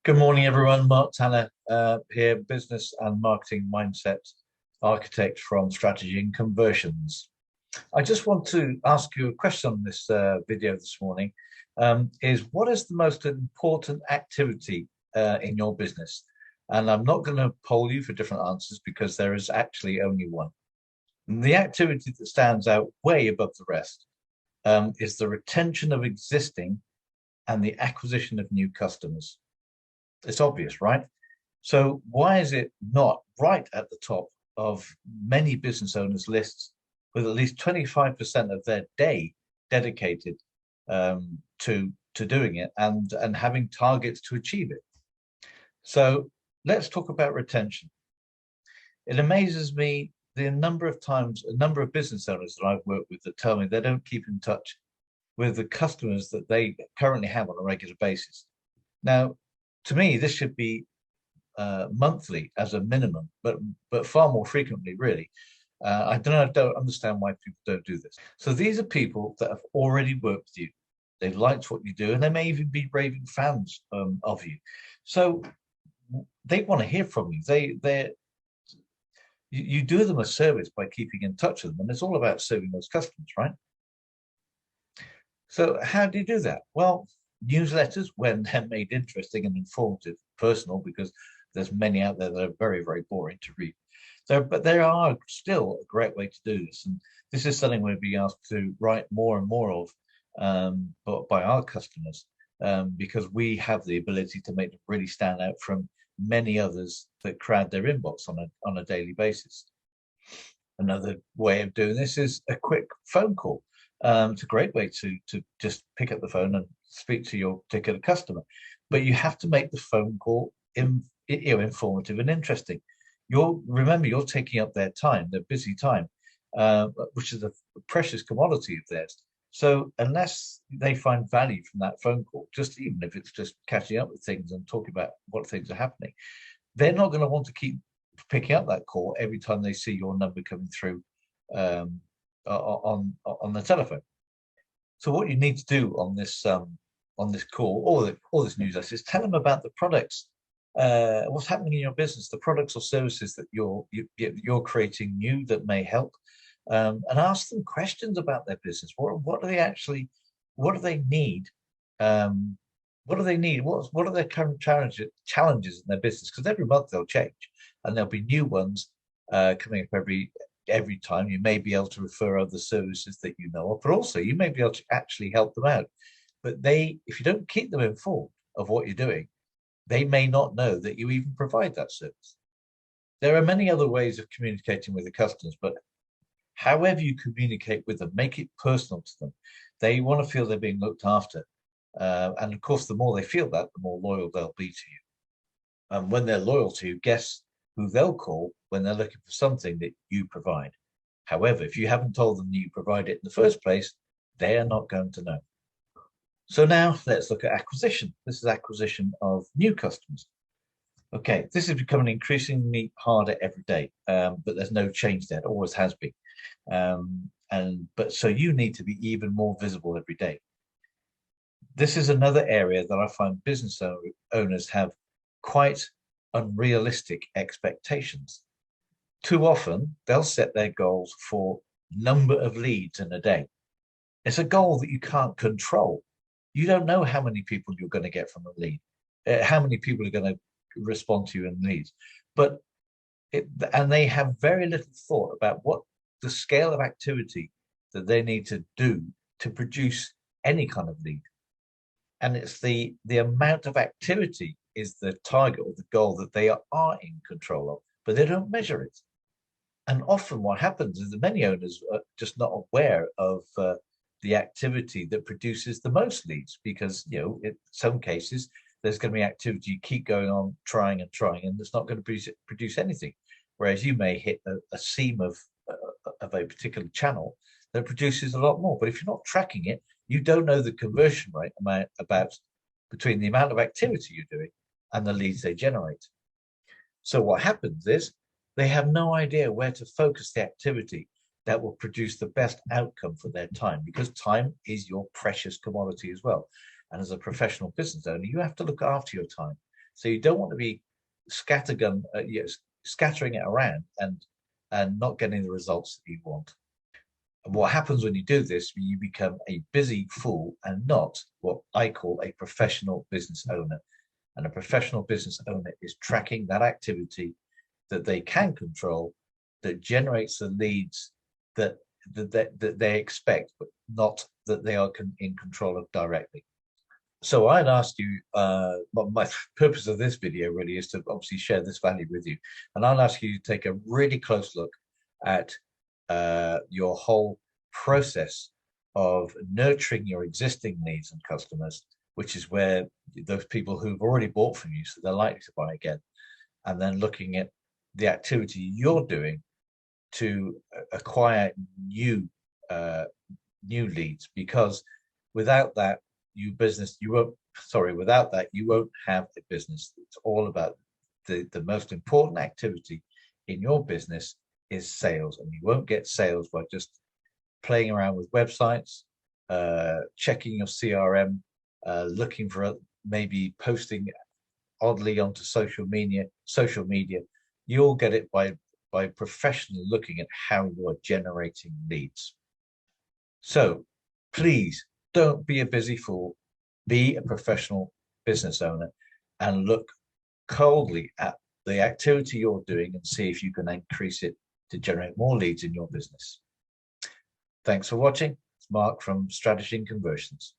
Good morning, everyone. Mark Tanner here, business and marketing mindset architect from Strategy and Conversions. I just want to ask you a question on this video this morning. Is what is the most important activity in your business? And I'm not going to poll you for different answers because there is actually only one. And the activity that stands out way above the rest is the retention of existing and the acquisition of new customers. It's obvious, right? So why is it not right at the top of many business owners' lists with at least 25% of their day dedicated to doing it and having targets to achieve it? So let's talk about retention. It amazes me the number of times, a number of business owners that I've worked with that tell me they don't keep in touch with the customers that they currently have on a regular basis. Now, to me, this should be monthly as a minimum, but far more frequently, really. I don't understand why people don't do this. So these are people that have already worked with you. They've liked what you do, and they may even be raving fans of you. So they want to hear from you. You do them a service by keeping in touch with them, and it's all about serving those customers, right? So how do you do that? Well, newsletters, when they're made interesting and informative, personal, because there's many out there that are very, very boring to read. But there are still a great way to do this. And this is something we'll be asked to write more and more of but by our customers, because we have the ability to make them really stand out from many others that crowd their inbox on a daily basis. Another way of doing this is a quick phone call. It's a great way to just pick up the phone and speak to your particular customer, but you have to make the phone call informative and interesting. Remember, you're taking up their time, their busy time, which is a precious commodity of theirs. So unless they find value from that phone call, just even if it's just catching up with things and talking about what things are happening, they're not going to want to keep picking up that call every time they see your number coming through on the telephone. So what you need to do on this call or this newsletter is tell them about the products, what's happening in your business, the products or services that you're creating new that may help, and ask them questions about their business. What do they actually? What do they need? What do they need? What are their current challenges in their business? Because every month they'll change, and there'll be new ones coming up every time. You may be able to refer other services that you know of, but also you may be able to actually help them out. But if you don't keep them informed of what you're doing, they may not know that you even provide that service. There are many other ways of communicating with the customers, but however you communicate with them, make it personal to them. They want to feel they're being looked after. And of course, the more they feel that, the more loyal they'll be to you. And when they're loyal to you, guess who they'll call when they're looking for something that you provide. However, if you haven't told them that you provide it in the first place, they are not going to know. So now let's look at acquisition. This is acquisition of new customers. Okay, this is becoming increasingly harder every day, but there's no change there. It always has been. But so you need to be even more visible every day. This is another area that I find business owners have quite unrealistic expectations. Too often, they'll set their goals for number of leads in a day. It's a goal that you can't control. You don't know how many people you're going to get from a lead, how many people are going to respond to you in leads. And they have very little thought about what the scale of activity that they need to do to produce any kind of lead. And it's the amount of activity is the target or the goal that they are in control of, but they don't measure it. And often what happens is that many owners are just not aware of the activity that produces the most leads, because in some cases there's going to be activity you keep going on trying and trying, and it's not going to produce anything. Whereas you may hit a seam of a particular channel that produces a lot more. But if you're not tracking it, you don't know the conversion rate about between the amount of activity you're doing and the leads they generate. So what happens is they have no idea where to focus the activity that will produce the best outcome for their time, because time is your precious commodity as well. And as a professional business owner, you have to look after your time. So you don't want to be scattergun, scattering it around and not getting the results that you want. And what happens when you do this, you become a busy fool and not what I call a professional business owner. And a professional business owner is tracking that activity that they can control, that generates the leads that they expect, but not that they are in control of directly. So I'd ask you, my purpose of this video really is to obviously share this value with you. And I'll ask you to take a really close look at your whole process of nurturing your existing needs and customers, which is where those people who've already bought from you, so they're likely to buy again, and then looking at the activity you're doing to acquire new leads, because without that, without that, you won't have a business. It's all about the most important activity in your business is sales, and you won't get sales by just playing around with websites, checking your CRM, looking for maybe posting oddly onto social media. You'll get it by professionally looking at how you are generating leads. So please don't be a busy fool, be a professional business owner and look coldly at the activity you're doing and see if you can increase it to generate more leads in your business. Thanks for watching. It's Mark from Strategy and Conversions.